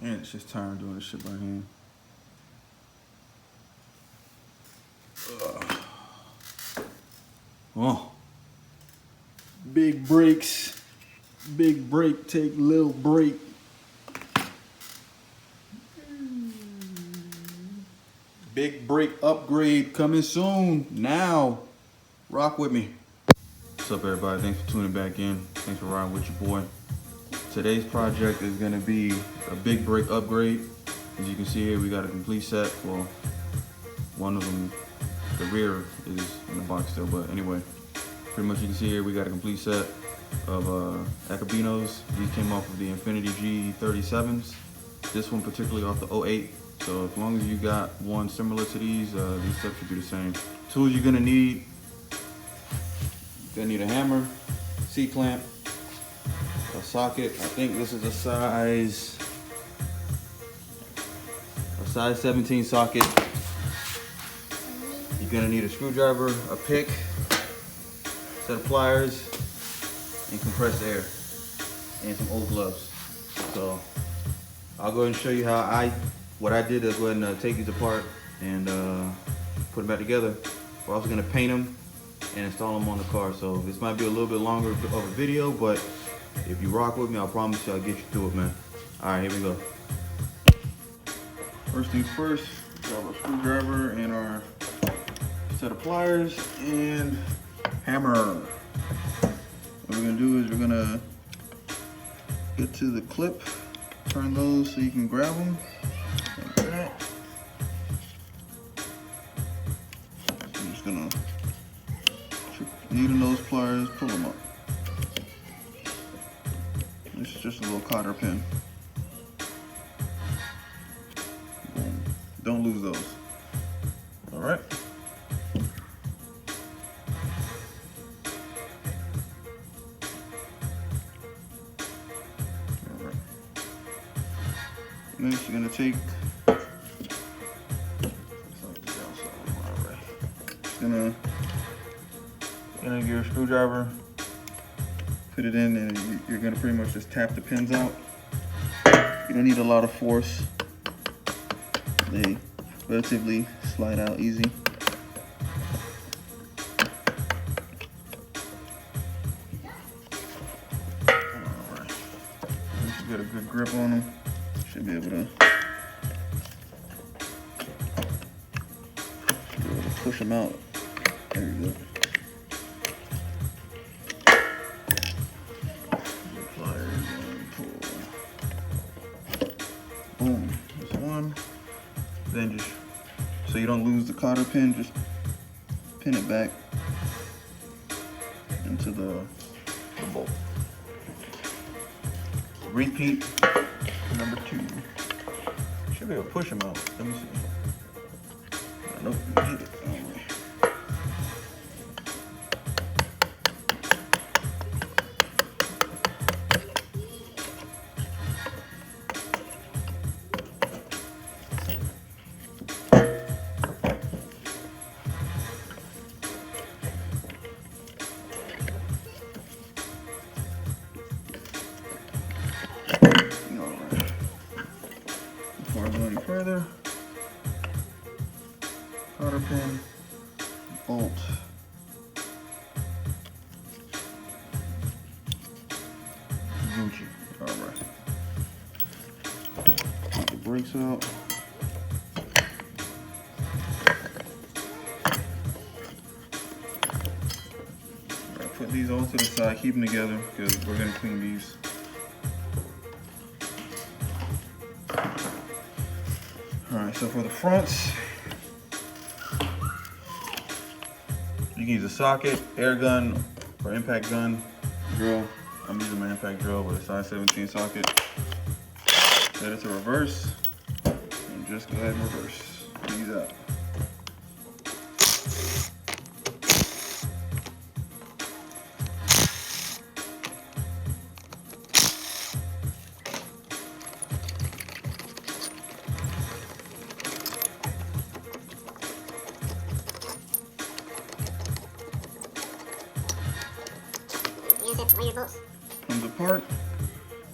And it's just tired doing this shit by hand. Oh. Big breaks. Big break, take little break. Big break upgrade coming soon. Now. Rock with me. What's up, everybody? Thanks for tuning back in. Thanks for riding with your boy. Today's project is going to be a big break upgrade. As you can see here, we got a complete set. Well, one of them, the rear is in the box still, but anyway, pretty much you can see here we got a complete set of Akebonos. These came off of the Infinity G37s. This one particularly off the 08. So as long as you got one similar to these steps should be the same. Tools you're gonna need. You're gonna need a hammer, C-clamp, a socket. I think this is a size 17 socket. You're gonna need a screwdriver, a pick, set of pliers, and compressed air, and some old gloves. So I'll go ahead and show you what I did is go ahead and take these apart and put them back together. We're also gonna paint them and install them on the car. So this might be a little bit longer of a video, but if you rock with me, I promise you I'll get you through it, man. All right, here we go. First things first, grab our screwdriver and our set of pliers and hammer. What we're gonna do is we're gonna get to the clip, turn those so you can grab them. Like that. I'm just gonna needle those pliers, pull them up. This is just a little cotter pin. Boom. Don't lose those. All right. Next, you're gonna take. Gonna get your screwdriver, put it in, and you're gonna pretty much just tap the pins out. You don't need a lot of force. They relatively slide out easy. Alright. Once you get a good grip on them, should be able to push them out. There you go. Pliers and pull. Boom. There's one. Then just, so you don't lose the cotter pin, just pin it back into the bolt. Repeat number 2. Should be able to push them out. Let me see. Nope, you hit it. All right. Before I go any further, cotter pin, bolt, Gucci. All right. Take the brakes out. Right, put these all to the side, keep them together because we're gonna clean these. All right, so for the fronts, you can use a socket, air gun, or impact gun drill. I'm using my impact drill with a size 17 socket. Set it to reverse, and just go ahead and reverse these out. Comes apart.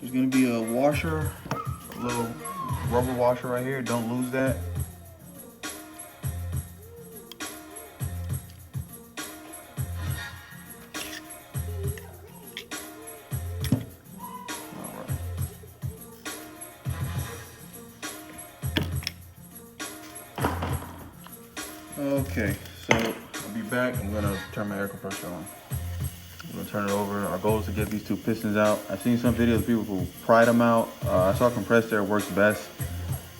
There's going to be a washer, a little rubber washer right here. Don't lose that. Okay, so I'll be back. I'm gonna turn my air compressor on. I'm gonna turn it over. Our goal is to get these two pistons out. I've seen some videos of people who pried them out. I saw compressed air works best.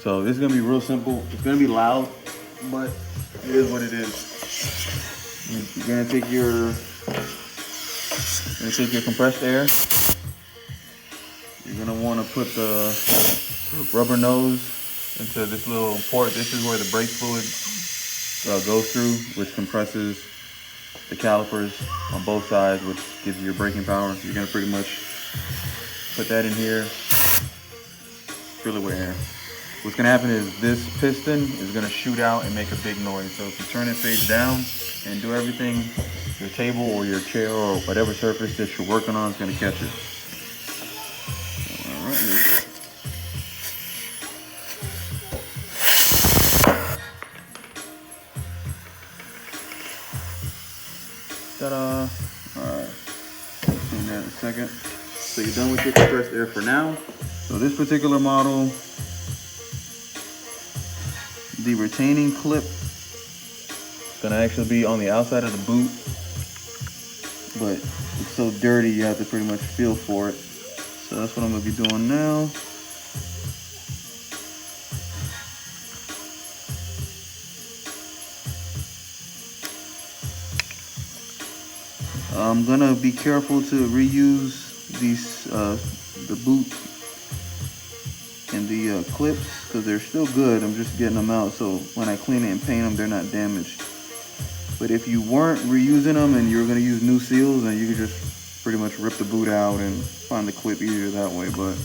So this is gonna be real simple. It's gonna be loud, but it is what it is. You're gonna take your compressed air. You're gonna wanna put the rubber nose into this little port. This is where the brake fluid goes through, which compresses the calipers on both sides, which gives you your braking power. So you're gonna pretty much put that in here, fill it with air. What's gonna happen is this piston is gonna shoot out and make a big noise. So if you turn it face down and do everything, your table or your chair or whatever surface that you're working on is gonna catch it. All right, here we go. Ta-da! Alright, clean that in a second. So you're done with your compressed air for now. So this particular model, the retaining clip is gonna actually be on the outside of the boot, but it's so dirty you have to pretty much feel for it. So that's what I'm gonna be doing now. I'm gonna be careful to reuse these, the boot and the clips, because they're still good. I'm just getting them out, so when I clean it and paint them, they're not damaged. But if you weren't reusing them and you were gonna use new seals, then you could just pretty much rip the boot out and find the clip easier that way, but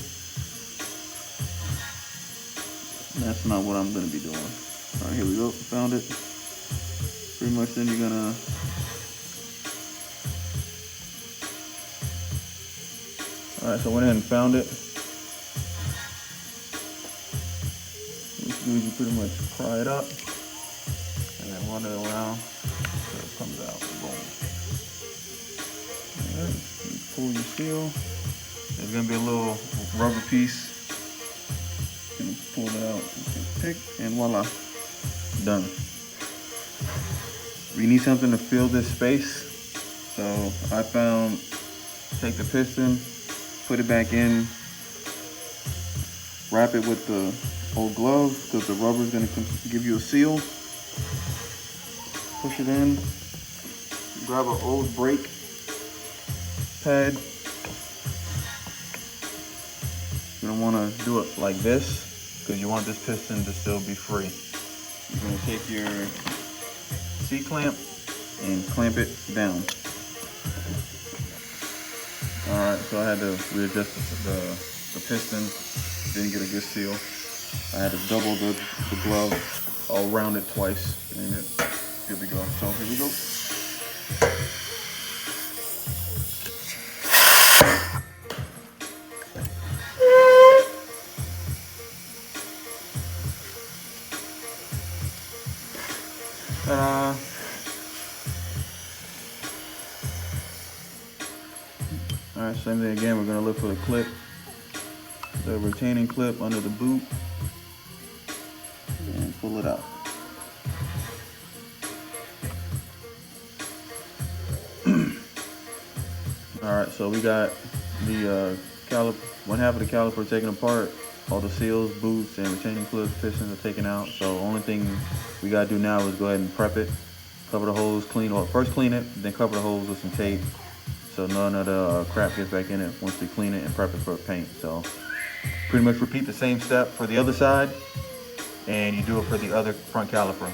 that's not what I'm gonna be doing. All right, here we go, found it. Pretty much then you're gonna all right, so I went ahead and found it. What you do is you pretty much pry it up and then run it around so it comes out. Boom. All right, you pull your seal. There's gonna be a little rubber piece. You can pull it out, pick, and voila, done. We need something to fill this space. So I found, take the piston, put it back in, wrap it with the old glove because the rubber is going to give you a seal. Push it in, grab an old brake pad. You're going to want to do it like this because you want this piston to still be free. You're going to take your C-clamp and clamp it down. Alright, so I had to readjust the piston, didn't get a good seal. I had to double the glove, I'll round it twice, and here we go. So here we go. Ta-da! Alright, same thing again, we're gonna look for the clip, the retaining clip under the boot, and pull it out. Alright, so we got the one half of the caliper taken apart, all the seals, boots, and retaining clips, pistons are taken out. So only thing we gotta do now is go ahead and prep it, cover the holes, clean, or first clean it, then cover the holes with some tape, so none of the crap gets back in it once we clean it and prep it for paint. So pretty much repeat the same step for the other side, and you do it for the other front caliper.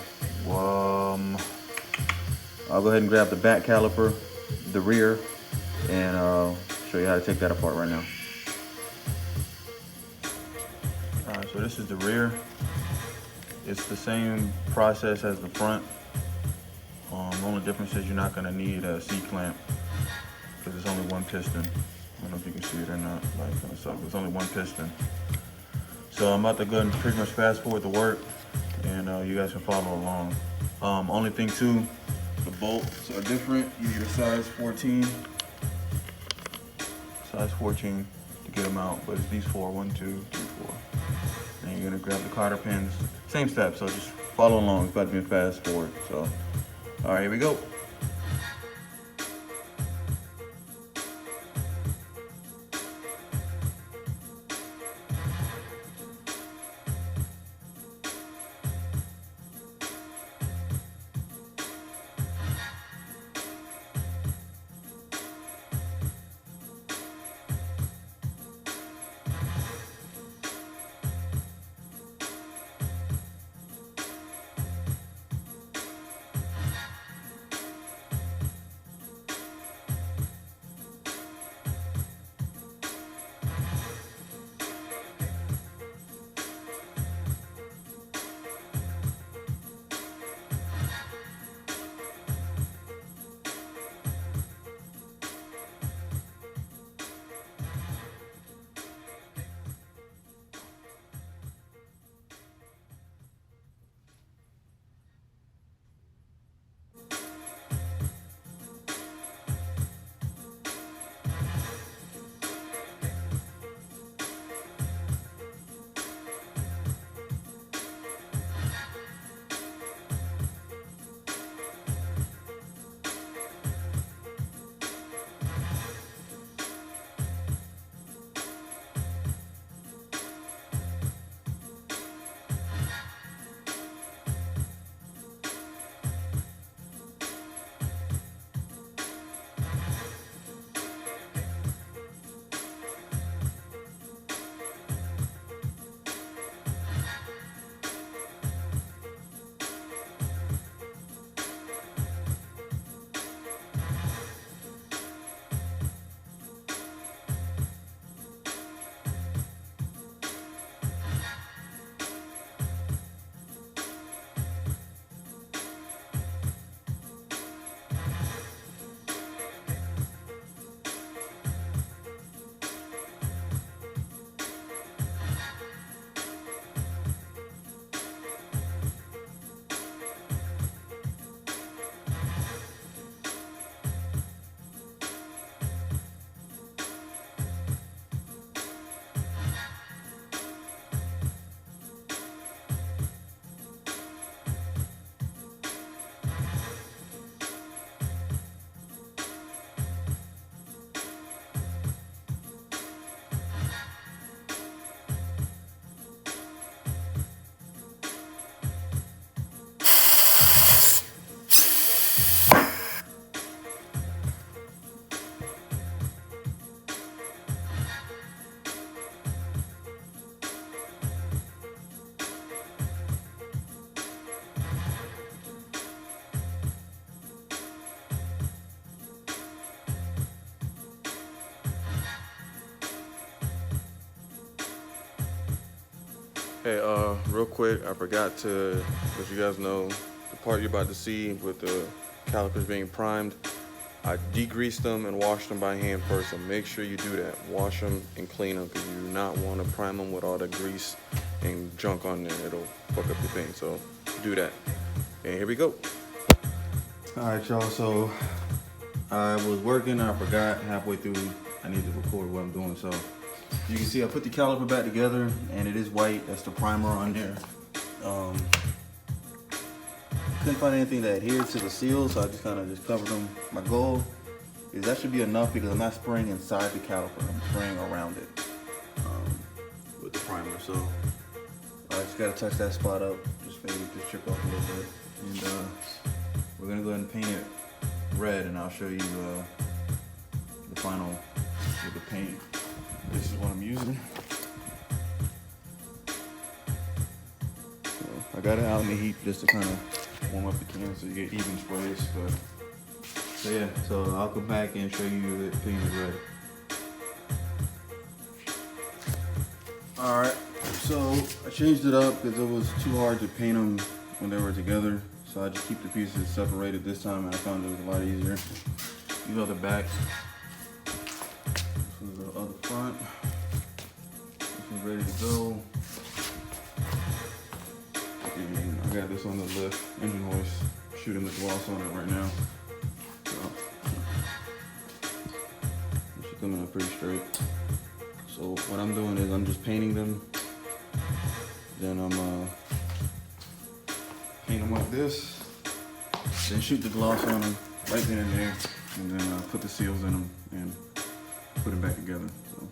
I'll go ahead and grab the back caliper, the rear, and I'll show you how to take that apart right now. Alright, so this is the rear. It's the same process as the front. The only difference is you're not going to need a C-clamp because it's only one piston. I don't know if you can see it or not. Like, kind of sucks. It's only one piston. So I'm about to go and pretty much fast forward the work, and you guys can follow along. Only thing too, the bolts are different. You need a size 14. Size 14 to get them out, but it's these four, 1, 2, 3, 4. And you're gonna grab the cotter pins. Same step, so just follow along. It's about to be fast forward. So, all right, here we go. Hey, real quick, I forgot to let you guys know the part you're about to see with the calipers being primed. I degreased them and washed them by hand first, so make sure you do that. Wash them and clean them, because you do not want to prime them with all the grease and junk on there. It'll fuck up your paint, so do that. And here we go. All right, y'all, so I was working, I forgot halfway through, I need to record what I'm doing, so. You can see I put the caliper back together, and it is white. That's the primer on there. Couldn't find anything that adhered to the seal, so I just kind of just covered them. My goal is that should be enough, because I'm not spraying inside the caliper. I'm spraying around it with the primer. So I just gotta touch that spot up, just maybe just chip off a little bit, and we're gonna go ahead and paint it red, and I'll show you the final with the paint. This is what I'm using. So I got it out in the heat just to kind of warm up the can so you get even sprays. So yeah, so I'll come back and show you the paint is ready. All right, so I changed it up because it was too hard to paint them when they were together. So I just keep the pieces separated this time, and I found it was a lot easier. These are the backs. This is the other front. This one's ready to go. this on the lift, engine hoist, shooting the gloss on it right now. So it's coming up pretty straight. So what I'm doing is I'm just painting them. Then I'm paint them like this. Then shoot the gloss on them right then and there, and then put the seals in them and put it back together. So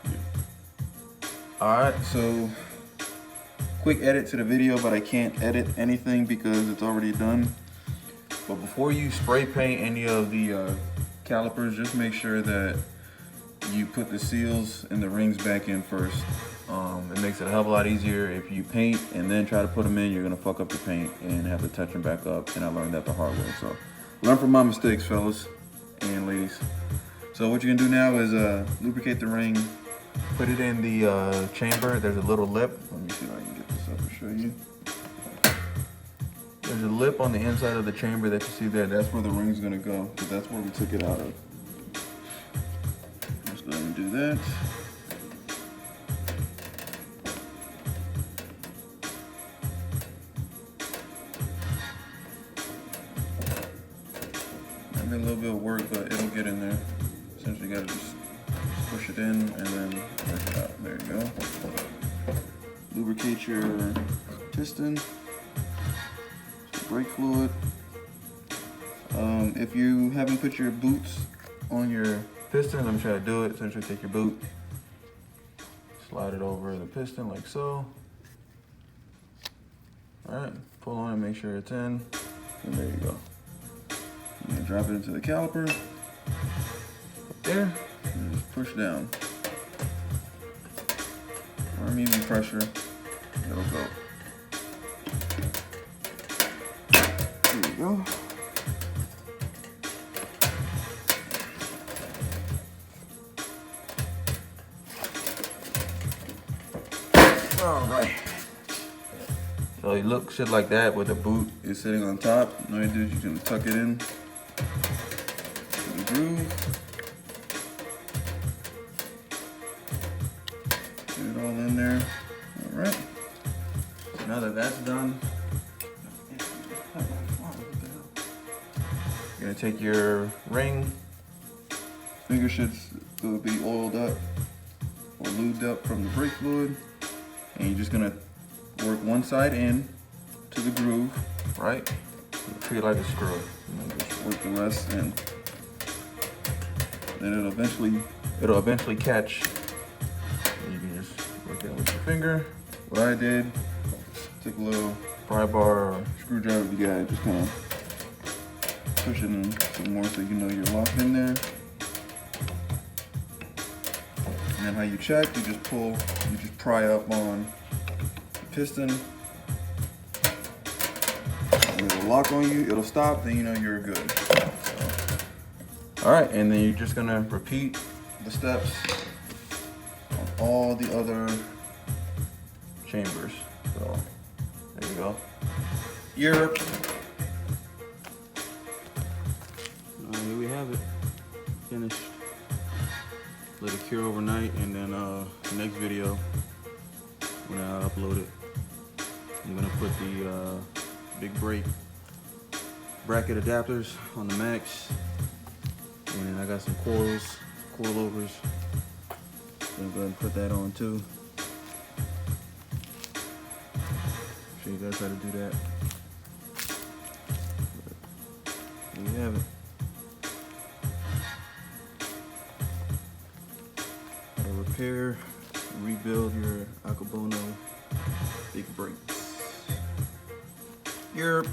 yeah. All right, so quick edit to the video, but I can't edit anything because it's already done. But before you spray paint any of the calipers, just make sure that you put the seals and the rings back in first. It makes it a hell of a lot easier. If you paint and then try to put them in, you're gonna fuck up your paint and have to touch them back up, and I learned that the hard way. So learn from my mistakes, fellas and ladies. So what you're gonna do now is lubricate the ring, put it in the chamber. There's a little lip. Let me see if I can get this up and show you. There's a lip on the inside of the chamber that you see there. That's where the ring's gonna go, because that's where we took it out of. Let's go ahead and do that. Might be a little bit of work, but it'll get in there. Essentially, you gotta just push it in and then work it out. There you go. Lubricate your piston. Brake fluid. If you haven't put your boots on your piston, let me try to do it. Essentially, take your boot, slide it over the piston like so. All right, pull on it, make sure it's in, and there you go. And then drop it into the caliper. Up there, and just push down. Arm even pressure, it'll go. There you go. All right. So you look shit like that with the boot is sitting on top. All you do is you're gonna tuck it in to the groove. Get it all in there. All right. So now that that's done, you're gonna take your ring. Finger should be oiled up or lubed up from the brake fluid. And you're just gonna work one side in to the groove, right? Treat it like a screw. And then just work the rest in. Then it'll eventually catch. And you can just work it with your finger. What I did, took a little pry bar or screwdriver you got, just kind of push it in some more so you know you're locked in there. And then how you check, you just pry up on the piston. And it'll lock on you, it'll stop, then you know you're good. So, all right, and then you're just gonna repeat the steps on all the other chambers. So, there you go. Europe. Here we have it, finished. Let it cure overnight, and then next video, when I upload it, I'm gonna put the big brake bracket adapters on the Max, and then I got some coilovers. So I'm gonna put that on too. Show you guys how to do that. But there you have it. Repair, rebuild your Akebono big brakes. Europe.